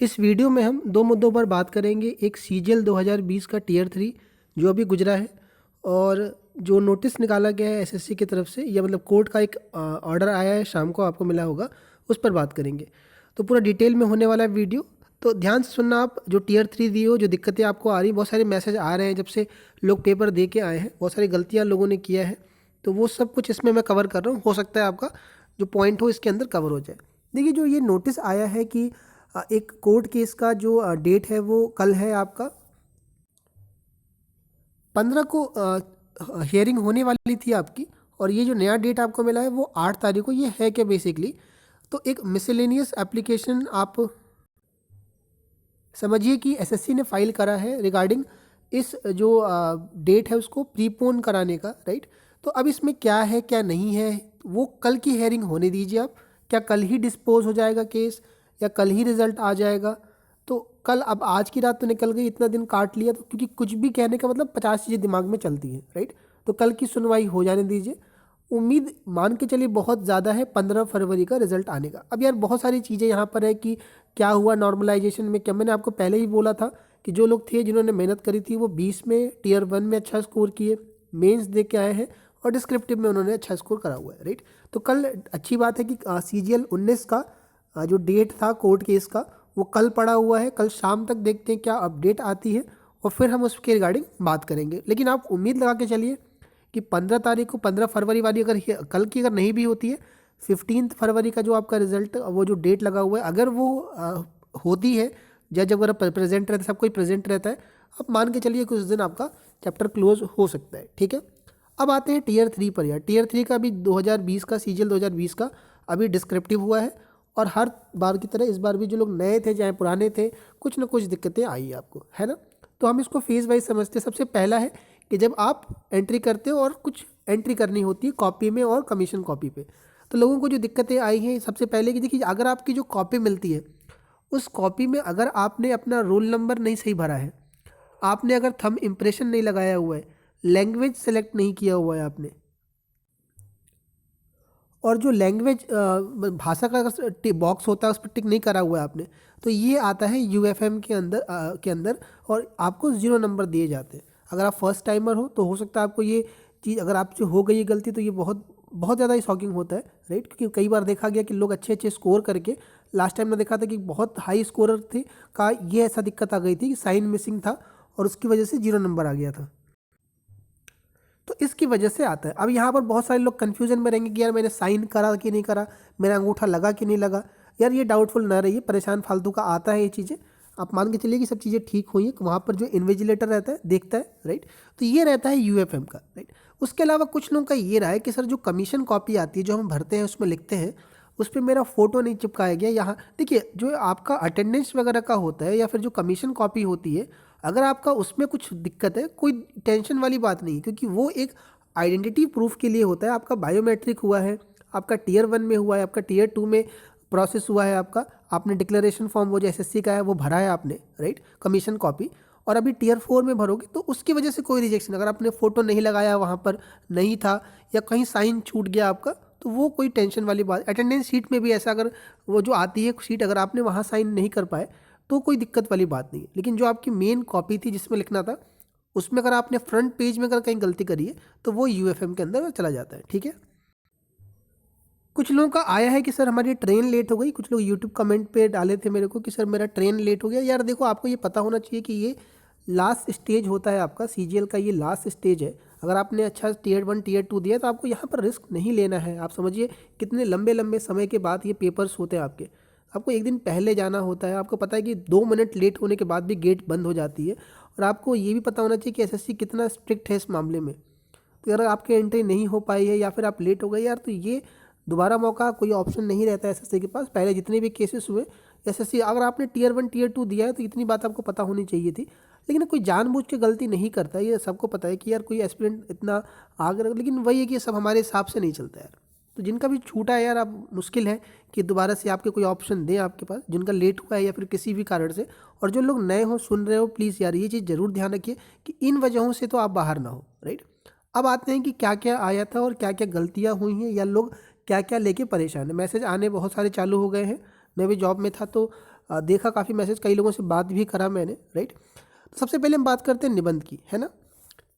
इस वीडियो में हम दो मुद्दों पर बात करेंगे। एक सीजीएल 2020 का टियर 3 जो अभी गुजरा है, और जो नोटिस निकाला गया है एसएससी की तरफ से, या मतलब कोर्ट का एक ऑर्डर आया है, शाम को आपको मिला होगा, उस पर बात करेंगे। तो पूरा डिटेल में होने वाला है वीडियो, तो ध्यान से सुनना। आप जो टियर 3 दिए हो, जो दिक्कतें आपको आ रही, बहुत सारे मैसेज आ रहे हैं जब से लोग पेपर दे के आए हैं, बहुत सारी गलतियाँ लोगों ने किया है, तो वो सब कुछ इसमें मैं कवर कर रहा हूँ। हो सकता है आपका जो पॉइंट हो इसके अंदर कवर हो जाए। देखिए, जो ये नोटिस आया है कि एक कोर्ट केस का जो डेट है वो कल है, आपका 15 को हियरिंग होने वाली थी आपकी, और ये जो नया डेट आपको मिला है वो 8 तारीख को। ये है क्या बेसिकली, तो एक मिसलेनियस एप्लीकेशन आप समझिए कि एसएससी ने फाइल करा है रिगार्डिंग इस जो डेट है उसको प्रीपोन कराने का, राइट। तो अब इसमें क्या है क्या नहीं है, वो कल की हेयरिंग होने दीजिए आप। क्या कल ही डिस्पोज हो जाएगा केस, या कल ही रिजल्ट आ जाएगा? तो कल, अब आज की रात तो निकल गई, इतना दिन काट लिया, तो क्योंकि कुछ भी कहने का मतलब 50 चीज़ें दिमाग में चलती हैं, राइट। तो कल की सुनवाई हो जाने दीजिए। उम्मीद मान के चलिए बहुत ज़्यादा है 15 फरवरी का रिजल्ट आने का। अब यार बहुत सारी चीज़ें यहाँ पर है कि क्या हुआ नॉर्मलाइजेशन में। क्या मैंने आपको पहले ही बोला था कि जो लोग थे जिन्होंने मेहनत करी थी वो 20 में टियर 1 में अच्छा स्कोर किए, मेंस दे के आए हैं, और डिस्क्रिप्टिव में उन्होंने अच्छा स्कोर करा हुआ है, राइट। तो कल अच्छी बात है कि सीजीएल 19 का जो डेट था कोर्ट केस का, वो कल पड़ा हुआ है। कल शाम तक देखते हैं क्या अपडेट आती है, और फिर हम उसके रिगार्डिंग बात करेंगे। लेकिन आप उम्मीद लगा के चलिए कि 15 तारीख को, 15 फरवरी वाली अगर कल की अगर नहीं भी होती है, 15 फरवरी का जो आपका रिजल्ट, वो जो डेट लगा हुआ है, अगर वो होती है, जज अगर प्रेजेंट रहता है, सब कोई प्रेजेंट रहता है, अब मान के चलिए कुछ दिन आपका चैप्टर क्लोज हो सकता है, ठीक है। अब आते हैं टियर 3 पर। यार टियर 3 का भी 2020 का सीजीएल 2020 का अभी डिस्क्रिप्टिव हुआ है, और हर बार की तरह इस बार भी जो लोग नए थे चाहे पुराने थे, कुछ ना कुछ दिक्कतें आई आपको, है ना। तो हम इसको फेज वाइज समझते हैं। सबसे पहला है कि जब आप एंट्री करते हो और कुछ एंट्री करनी होती है कॉपी में और कमीशन कॉपी पे, तो लोगों को जो दिक्कतें आई हैं, सबसे पहले कि देखिए, अगर आपकी जो कॉपी मिलती है, उस कॉपी में अगर आपने अपना रोल नंबर नहीं सही भरा है, आपने अगर थंब इम्प्रेशन नहीं लगाया हुआ है, लैंग्वेज सेलेक्ट नहीं किया हुआ है आपने, और जो लैंग्वेज भाषा का अगर बॉक्स होता है उस पर टिक नहीं करा हुआ है आपने, तो ये आता है यूएफएम के अंदर और आपको 0 नंबर दिए जाते हैं। अगर आप फर्स्ट टाइमर हो तो हो सकता है आपको ये चीज़, अगर आपसे हो गई है गलती, तो ये बहुत बहुत ज़्यादा ही शॉकिंग होता है, राइट। क्योंकि कई बार देखा गया कि लोग अच्छे अच्छे स्कोर करके, लास्ट टाइम मैं देखा था कि बहुत हाई स्कोरर थे का ये ऐसा दिक्कत आ गई थी कि साइन मिसिंग था, और उसकी वजह से 0 नंबर आ गया था। तो इसकी वजह से आता है। अब यहाँ पर बहुत सारे लोग कन्फ्यूजन में रहेंगे कि यार मैंने साइन करा कि नहीं करा, मेरा अंगूठा लगा कि नहीं लगा। यार ये डाउटफुल ना रहिए, परेशान फालतू का आता है ये चीज़ें। आप मान के चलिए कि सब चीज़ें ठीक हुई हैं, वहाँ पर जो इन्विजिलेटर रहता है देखता है, राइट। तो ये रहता है यूएफएम का, राइट। उसके अलावा कुछ लोगों का ये रहा है कि सर जो कमीशन कॉपी आती है, जो हम भरते हैं उसमें लिखते हैं, उस पर मेरा फ़ोटो नहीं चिपकाया गया। यहाँ देखिए, जो आपका अटेंडेंस वगैरह का होता है, या फिर जो कमीशन कॉपी होती है, अगर आपका उसमें कुछ दिक्कत है, कोई टेंशन वाली बात नहीं, क्योंकि वो एक आइडेंटिटी प्रूफ के लिए होता है। आपका बायोमेट्रिक हुआ है, आपका टियर 1 में हुआ है, आपका टियर 2 में प्रोसेस हुआ है, आपने डिक्लेरेशन फॉर्म वो जो एसएससी का है वो भरा है आपने, राइट, कमीशन कॉपी, और अभी टियर 4 में भरोगे तो उसकी वजह से कोई रिजेक्शन, अगर आपने फ़ोटो नहीं लगाया, वहाँ पर नहीं था, या कहीं साइन छूट गया आपका, तो वो कोई टेंशन वाली बात। अटेंडेंस शीट में भी ऐसा, अगर वो जो आती है शीट, अगर आपने वहाँ साइन नहीं कर पाए तो कोई दिक्कत वाली बात नहीं है। लेकिन जो आपकी मेन कॉपी थी जिसमें लिखना था, उसमें अगर आपने फ्रंट पेज में अगर कहीं गलती करी है, तो वो यूएफएम के अंदर चला जाता है, ठीक है। कुछ लोगों का आया है कि सर हमारी ट्रेन लेट हो गई। कुछ लोग यूट्यूब कमेंट पे डाले थे मेरे को कि सर मेरा ट्रेन लेट हो गया। यार देखो, आपको ये पता होना चाहिए कि ये लास्ट स्टेज होता है आपका सीजीएल का, ये लास्ट स्टेज है। अगर आपने अच्छा टियर 1 टियर 2 दिया तो आपको यहाँ पर रिस्क नहीं लेना है। आप समझिए कितने लंबे लंबे समय के बाद ये पेपर्स होते हैं आपके। आपको एक दिन पहले जाना होता है, आपको पता है कि 2 मिनट लेट होने के बाद भी गेट बंद हो जाती है। और आपको ये भी पता होना चाहिए कि एसएससी कितना स्ट्रिक्ट है इस मामले में। तो अगर आपकी एंट्री नहीं हो पाई है, या फिर आप लेट हो गए यार, तो ये दोबारा मौका कोई ऑप्शन नहीं रहता है एसएससी के पास। पहले जितने भी केसेस हुए एसएससी, अगर आपने टियर 1 टियर 2 दिया है तो इतनी बात आपको पता होनी चाहिए थी। लेकिन कोई जानबूझ के गलती नहीं करता, ये सबको पता है कि यार कोई एस्पिरेंट इतना आगे, लेकिन वही है कि ये सब हमारे हिसाब से नहीं चलता यार। तो जिनका भी छूटा है यार, अब मुश्किल है कि दोबारा से आपके कोई ऑप्शन दें आपके पास, जिनका लेट हुआ है या फिर किसी भी कारण से। और जो लोग नए हो, सुन रहे हो, प्लीज़ यार ये चीज़ ज़रूर ध्यान रखिए कि इन वजहों से तो आप बाहर ना हो, राइट। अब आते हैं कि क्या क्या आया था और क्या क्या गलतियाँ हुई हैं, या लोग क्या क्या लेके परेशान है। मैसेज आने बहुत सारे चालू हो गए हैं। मैं भी जॉब में था, तो देखा काफ़ी मैसेज, कई लोगों से बात भी करा मैंने, राइट। तो सबसे पहले हम बात करते हैं निबंध की, है ना।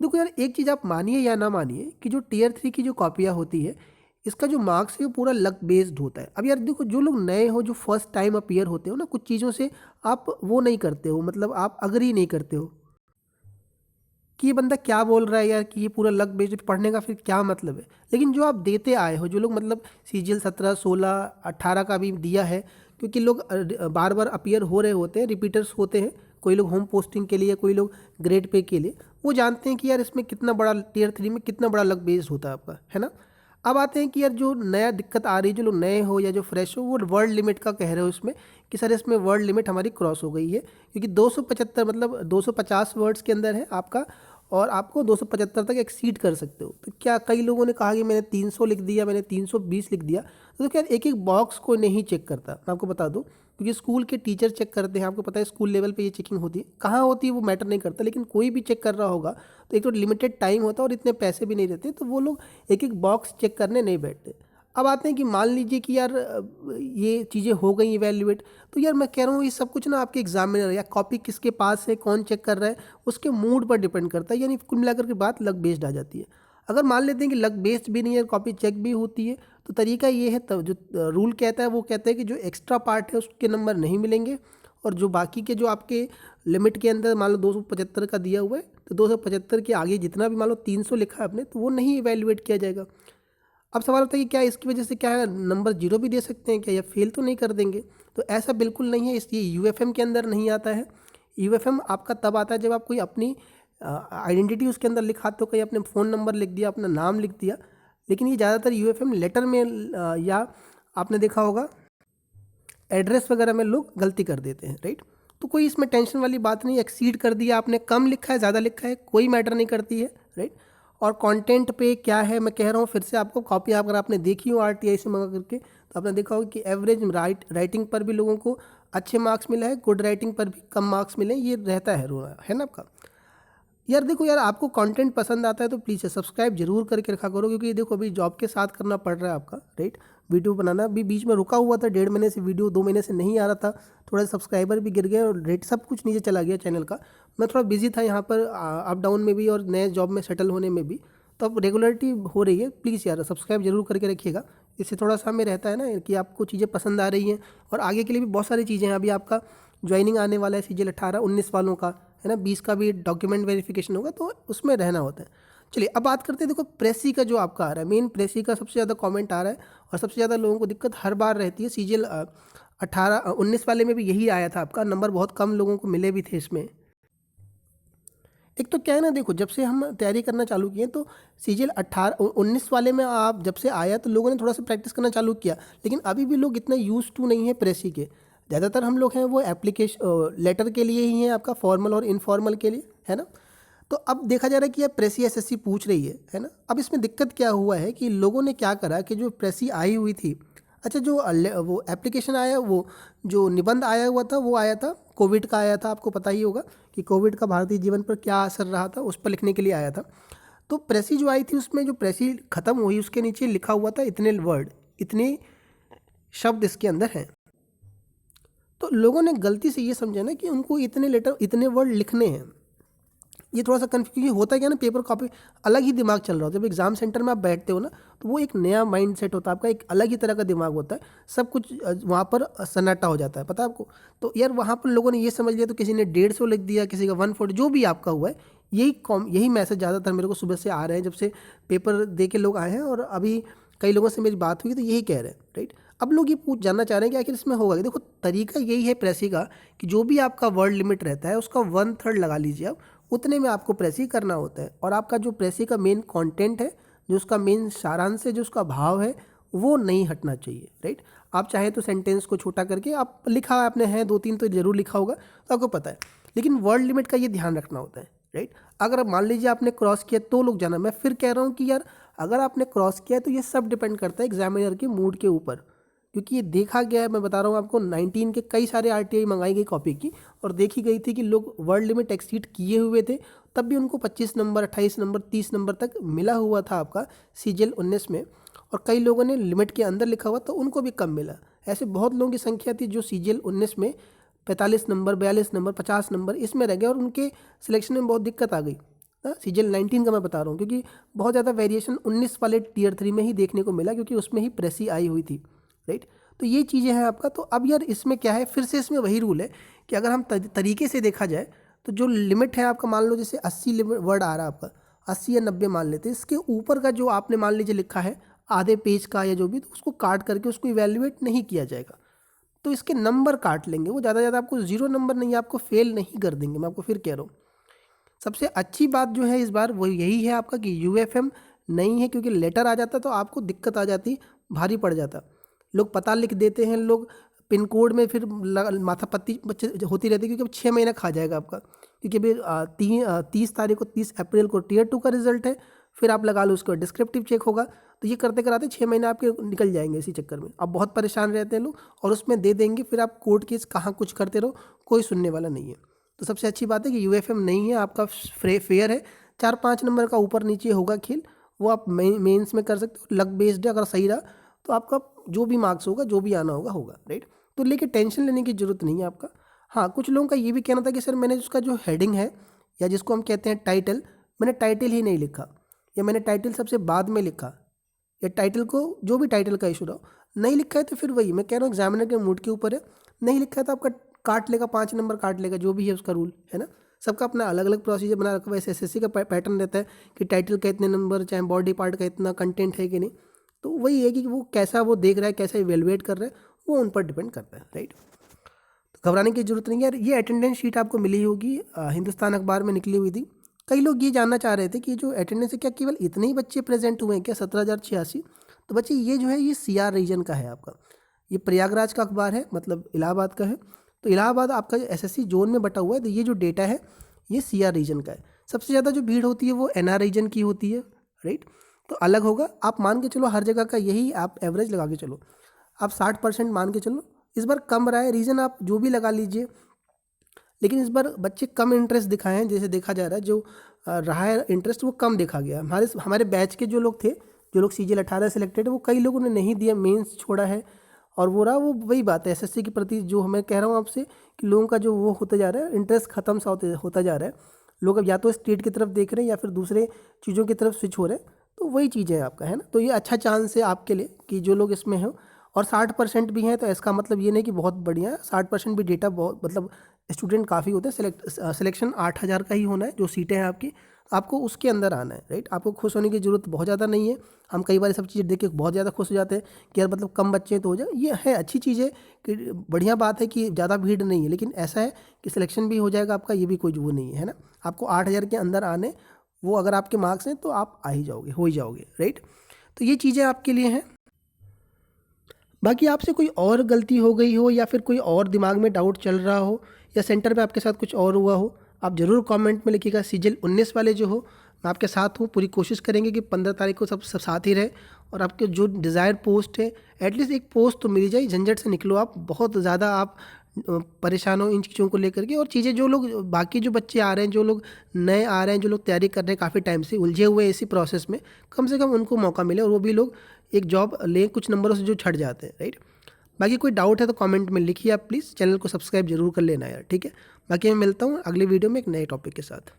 देखो यार, एक चीज़ आप मानिए या ना मानिए कि जो टियर 3 की जो कॉपियाँ होती है, इसका जो मार्क्स है वो पूरा लक बेस्ड होता है। अब यार देखो, जो लोग नए हो, जो फर्स्ट टाइम अपीयर होते हो ना, कुछ चीज़ों से आप वो नहीं करते हो, मतलब आप अग्री नहीं करते हो कि ये बंदा क्या बोल रहा है यार, कि ये पूरा लक बेस्ड पढ़ने का फिर क्या मतलब है। लेकिन जो आप देते आए हो, जो लोग मतलब सीजीएल 17, 16, 18 का भी दिया है, क्योंकि लोग बार बार अपीयर हो रहे होते हैं, रिपीटर्स होते हैं, कोई लोग होम पोस्टिंग के लिए, कोई लोग ग्रेड पे के लिए, वो जानते हैं कि यार इसमें कितना बड़ा टियर 3 में कितना बड़ा लक बेस्ड होता है आपका, है ना। अब आते हैं कि यार जो नया दिक्कत आ रही है, जो लोग नए हो या जो फ्रेश हो, वो वर्ड लिमिट का कह रहे हो इसमें कि सर इसमें वर्ड लिमिट हमारी क्रॉस हो गई है, क्योंकि 275 मतलब 250 वर्ड्स के अंदर है आपका, और आपको 275 तक एक्सीड कर सकते हो। तो क्या कई लोगों ने कहा कि मैंने 300 लिख दिया, मैंने 320 लिख दिया, तो क्या एक एक बॉक्स को नहीं चेक करता, मैं आपको बता दूं, क्योंकि स्कूल के टीचर चेक करते हैं, आपको पता है स्कूल लेवल पे ये चेकिंग होती है, कहाँ होती है वो मैटर नहीं करता, लेकिन कोई भी चेक कर रहा होगा तो एक तो लिमिटेड टाइम होता है और इतने पैसे भी नहीं रहते, तो वो लोग एक एक बॉक्स चेक करने नहीं बैठते। अब आते हैं कि मान लीजिए कि यार ये चीज़ें हो गई इवैल्यूएट, तो यार मैं कह रहा हूँ ये सब कुछ ना आपके एग्जामिनर या कॉपी किसके पास है, कौन चेक कर रहा है, उसके मूड पर डिपेंड करता है, यानी कुल मिलाकर के बात लक बेस्ड आ जाती है। अगर मान लेते हैं कि लक बेस्ड भी नहीं है, कॉपी चेक भी होती है, तो तरीका ये है, तब जो रूल कहता है वो कहता है कि जो एक्स्ट्रा पार्ट है उसके नंबर नहीं मिलेंगे, और जो बाकी के जो आपके लिमिट के अंदर मान लो 275 का दिया हुआ है, तो 275 के आगे जितना भी मान लो 300 लिखा है आपने, तो वो नहीं इवैल्यूएट किया जाएगा। अब सवाल होता है कि क्या इसकी वजह से क्या है, नंबर जीरो भी दे सकते हैं क्या, या फेल तो नहीं कर देंगे। तो ऐसा बिल्कुल नहीं है, इसलिए यूएफएम के अंदर नहीं आता है। यूएफएम आपका तब आता है जब आप कोई अपनी आइडेंटिटी उसके अंदर लिखाते हो, कहीं अपने फ़ोन नंबर लिख दिया, अपना नाम लिख दिया, लेकिन ये ज़्यादातर यूएफएम लेटर में या आपने देखा होगा एड्रेस वगैरह में लोग गलती कर देते हैं, राइट। तो कोई इसमें टेंशन वाली बात नहीं, एक्सीड कर दिया आपने, कम लिखा है ज़्यादा लिखा है, कोई मैटर नहीं करती है, राइट। और कंटेंट पे क्या है, मैं कह रहा हूँ फिर से आपको, कॉपी अगर आपने देखी हो आरटीआई से मंगा करके, तो आपने देखा होगा कि एवरेज राइटिंग पर भी लोगों को अच्छे मार्क्स मिला है, गुड राइटिंग पर भी कम मार्क्स मिले, ये रहता है ना आपका। यार देखो यार, आपको कंटेंट पसंद आता है तो प्लीज़ सब्सक्राइब जरूर करके रखा करो, क्योंकि ये देखो अभी जॉब के साथ करना पड़ रहा है आपका, राइट। वीडियो बनाना भी बीच में रुका हुआ था, 1.5 महीने से वीडियो, 2 महीने से नहीं आ रहा था, थोड़ा सब्सक्राइबर भी गिर गए और रेट सब कुछ नीचे चला गया चैनल का। मैं थोड़ा बिजी था यहाँ पर अप डाउन में भी और नए जॉब में सेटल होने में भी, तो अब रेगुलरिटी हो रही है। प्लीज़ यार सब्सक्राइब जरूर करके रखिएगा, इससे थोड़ा सा हमें रहता है ना कि आपको चीज़ें पसंद आ रही हैं, और आगे के लिए भी बहुत सारी चीज़ें हैं। अभी आपका ज्वाइनिंग आने वाला है सीजीएल 18-19 वालों का, है ना, 20 का भी डॉक्यूमेंट वेरिफिकेशन होगा, तो उसमें रहना होता है। चलिए अब बात करते हैं, देखो प्रेसी का जो आपका आ रहा है, मेन प्रेसी का सबसे ज़्यादा कमेंट आ रहा है, और सबसे ज़्यादा लोगों को दिक्कत हर बार रहती है। सीजीएल 18-19 वाले में भी यही आया था आपका, नंबर बहुत कम लोगों को मिले भी थे इसमें। एक तो क्या है ना, देखो जब से हम तैयारी करना चालू किए तो सीजीएल 18-19 वाले में आप जब से आया तो लोगों ने थोड़ा सा प्रैक्टिस करना चालू किया, लेकिन अभी भी लोग इतना यूज टू नहीं है प्रेसी के। ज़्यादातर हम लोग हैं वो एप्लीकेशन लेटर के लिए ही हैं, आपका फॉर्मल और इनफॉर्मल के लिए, है ना। तो अब देखा जा रहा है कि यार प्रेसी एसएससी पूछ रही है ना। अब इसमें दिक्कत क्या हुआ है कि लोगों ने क्या करा कि जो प्रेसी आई हुई थी, अच्छा जो वो एप्लीकेशन आया, वो जो निबंध आया हुआ था वो आया था कोविड का आया था, आपको पता ही होगा कि कोविड का भारतीय जीवन पर क्या असर रहा था, उस पर लिखने के लिए आया था। तो प्रेसी जो आई थी उसमें जो प्रेसी ख़त्म हुई उसके नीचे लिखा हुआ था इतने वर्ड, इतने शब्द इसके अंदर हैं। तो लोगों ने गलती से ये समझा ना कि उनको इतने लेटर, इतने वर्ड लिखने हैं। ये थोड़ा सा कन्फ्यूज होता है क्या ना, पेपर कॉपी अलग ही दिमाग चल रहा होता है। जब एग्जाम सेंटर में आप बैठते हो ना, तो वो एक नया माइंड सेट होता है आपका, एक अलग ही तरह का दिमाग होता है, सब कुछ वहाँ पर सन्नाटा हो जाता है, पता है आपको। तो यार वहाँ पर लोगों ने ये समझ लिया, तो किसी ने 150 लिख दिया, किसी का 140, जो भी आपका हुआ है। यही मैसेज ज़्यादातर मेरे को सुबह से आ रहे हैं, जब से पेपर दे के लोग आए हैं, और अभी कई लोगों से मेरी बात हुई तो यही कह रहे हैं, राइट। अब लोग ये जानना चाह रहे हैं कि आखिर इसमें होगा कि, देखो तरीका यही है प्रेसी का कि जो भी आपका वर्ड लिमिट रहता है उसका 1/3 लगा लीजिए आप, उतने में आपको प्रेसी करना होता है। और आपका जो प्रेसी का मेन कंटेंट है, जो उसका मेन सारांश है, जो उसका भाव है, वो नहीं हटना चाहिए, राइट। आप चाहे तो सेंटेंस को छोटा करके आप लिखा आपने है 2-3 तो जरूर लिखा होगा, तो आपको पता है, लेकिन वर्ड लिमिट का ये ध्यान रखना होता है, राइट। अगर मान लीजिए आपने क्रॉस किया तो लोग जाना, मैं फिर कह रहा हूँ कि यार अगर आपने क्रॉस किया तो ये सब डिपेंड करता है एग्जामिनर के मूड के ऊपर, क्योंकि ये देखा गया है, मैं बता रहा हूँ आपको, 19 के कई सारे आरटीआई मंगाई गई कॉपी की, और देखी गई थी कि लोग वर्ड लिमिट एक्सीड किए हुए थे, तब भी उनको 25 नंबर, 28 नंबर, 30 नंबर तक मिला हुआ था आपका सीजीएल 19 में, और कई लोगों ने लिमिट के अंदर लिखा हुआ तो उनको भी कम मिला। ऐसे बहुत लोगों की संख्या थी जो CGL 19 में 45 नंबर, 42 नंबर, 50 नंबर इसमें रह गए और उनके सिलेक्शन में बहुत दिक्कत आ गई। CGL 19 का मैं बता रहा हूँ, क्योंकि बहुत ज़्यादा वेरिएशन 19 वाले Tier 3 में ही देखने को मिला, क्योंकि उसमें ही प्रेसी आई हुई थी, राइट। तो ये चीज़ें हैं आपका। तो अब यार इसमें क्या है, फिर से इसमें वही रूल है कि अगर हम तरीके से देखा जाए तो जो लिमिट है आपका, मान लो जैसे 80 वर्ड आ रहा है आपका, 80 या 90 मान लेते हैं, इसके ऊपर का जो आपने मान लीजिए लिखा है आधे पेज का या जो भी, तो उसको काट करके उसको इवेल्युएट नहीं किया जाएगा, तो इसके नंबर काट लेंगे। वो ज़्यादा आपको 0 नंबर नहीं, आपको फेल नहीं कर देंगे, मैं आपको फिर कह रहा हूँ। सबसे अच्छी बात जो है इस बार वो यही है आपका कि UFM नहीं है, क्योंकि लेटर आ जाता तो आपको दिक्कत आ जाती, भारी पड़ जाता। लोग पता लिख देते हैं, लोग पिन कोड में फिर माथापत्ती होती रहती है, क्योंकि अब 6 महीना खा जाएगा आपका, क्योंकि अभी 30 तारीख को 30 अप्रैल को Tier 2 का रिजल्ट है, फिर आप लगा लो उसका डिस्क्रिप्टिव चेक होगा, तो ये करते कराते 6 महीने आपके निकल जाएंगे इसी चक्कर में। अब बहुत परेशान रहते हैं लोग और उसमें दे देंगे, फिर आप कोर्ट केस कहाँ कुछ करते रहो, कोई सुनने वाला नहीं है। तो सबसे अच्छी बात है कि UFM नहीं है, आपका फेयर है, 4-5 नंबर का ऊपर नीचे होगा खेल, वो आप मेंस में कर सकते हो, लक बेस्ड है, अगर सही रहा तो आपका जो भी मार्क्स होगा, जो भी आना होगा, राइट। तो लेकिन टेंशन लेने की ज़रूरत नहीं है आपका। हाँ, कुछ लोगों का ये भी कहना था कि सर मैंने उसका जो हेडिंग है या जिसको हम कहते हैं टाइटल, मैंने टाइटल ही नहीं लिखा, या मैंने टाइटल सबसे बाद में लिखा, या टाइटल को जो भी टाइटल का इशू रहा नहीं लिखा है, तो फिर वही मैं कह रहा हूँ एग्जामिनर के मूड के ऊपर है। नहीं लिखा है तो आपका काट लेगा, 5 नंबर काट लेगा, जो भी है उसका रूल है ना। सबका अपना अलग अलग प्रोसीजर बना रखा है। वैसे SSC का पैटर्न रहता है कि टाइटल का इतने नंबर, चाहे बॉडी पार्ट का इतना कंटेंट है कि नहीं, तो वही है कि वो कैसा वो देख रहा है, कैसा इवेलुएट कर रहा है, वो उन पर डिपेंड करता है, राइट। तो घबराने की जरूरत नहीं है यार। ये अटेंडेंस शीट आपको मिली होगी, हिंदुस्तान अखबार में निकली हुई थी। कई लोग ये जानना चाह रहे थे कि जो अटेंडेंस है क्या केवल इतने ही बच्चे प्रेजेंट हुए हैं क्या, 17,086? तो बच्चे ये जो है ये CR रीजन का है आपका, ये प्रयागराज का अखबार है, मतलब इलाहाबाद का है। तो इलाहाबाद आपका SSC जोन में बटा हुआ है, तो ये जो डेटा है ये CR रीजन का है। सबसे ज़्यादा जो भीड़ होती है वो NR रीजन की होती है, राइट। तो अलग होगा, आप मान के चलो हर जगह का यही, आप एवरेज लगा के चलो, आप 60% मान के चलो। इस बार कम रहा है, रीज़न आप जो भी लगा लीजिए, लेकिन इस बार बच्चे कम इंटरेस्ट दिखाए हैं, जैसे देखा जा रहा है। जो रहा है इंटरेस्ट वो कम देखा गया। हमारे बैच के जो लोग थे, जो लोग CGL 18 सेलेक्टेड है, वो कई लोगों ने नहीं दिया, मेंस छोड़ा है, और वो रहा वो वही बात है SSC के प्रति जो मैं कह रहा हूँ आपसे कि लोगों का जो वो होता जा रहा है, इंटरेस्ट खत्म सा होता जा रहा है। लोग अब या तो स्टेट की तरफ देख रहे हैं या फिर दूसरे चीज़ों की तरफ स्विच हो रहे हैं, तो वही चीज़ है आपका, है ना। तो ये अच्छा चांस है आपके लिए कि जो लोग इसमें हो, और 60% भी हैं, तो इसका मतलब ये नहीं कि बहुत बढ़िया है। 60% भी डेटा बहुत, मतलब स्टूडेंट काफ़ी होते हैं। सिलेक्शन 8,000 का ही होना है, जो सीटें हैं आपकी, आपको उसके अंदर आना है, राइट। आपको खुश होने की ज़रूरत बहुत ज़्यादा नहीं है। हम कई बार सब चीज़ें देख के बहुत ज़्यादा खुश हो जाते हैं कि यार मतलब कम बच्चे तो हो जाए, ये है अच्छी चीज़ है कि बढ़िया बात है कि ज़्यादा भीड़ नहीं है, लेकिन ऐसा है कि सिलेक्शन भी हो जाएगा आपका, ये भी कोई वो नहीं है ना। आपको 8,000 के अंदर आने, वो अगर आपके मार्क्स हैं तो आप आ ही जाओगे, हो ही जाओगे, राइट। तो ये चीज़ें आपके लिए हैं। बाकी आपसे कोई और गलती हो गई हो, या फिर कोई और दिमाग में डाउट चल रहा हो, या सेंटर पे आपके साथ कुछ और हुआ हो, आप ज़रूर कमेंट में लिखिएगा। CGL 19 वाले जो हो, मैं आपके साथ हूँ, पूरी कोशिश करेंगे कि 15 तारीख को सब साथ ही रहे, और आपके जो डिज़ायर पोस्ट है, एटलीस्ट एक पोस्ट तो मिल जाए, झंझट से निकलो आप। बहुत ज़्यादा आप परेशान हो इन चीज़ों को लेकर के, और चीज़ें जो लोग बाकी जो बच्चे आ रहे हैं, जो लोग नए आ रहे हैं, जो लोग तैयारी कर रहे हैं काफ़ी टाइम से, उलझे हुए इसी प्रोसेस में, कम से कम उनको मौका मिले और वो भी लोग एक जॉब लें कुछ नंबरों से जो छट जाते हैं, राइट। बाकी कोई डाउट है तो कमेंट में लिखिए आप प्लीज़। चैनल को सब्सक्राइब जरूर कर लेना यार, ठीक है। बाकी मैं मिलता हूँ अगली वीडियो में एक नए टॉपिक के साथ।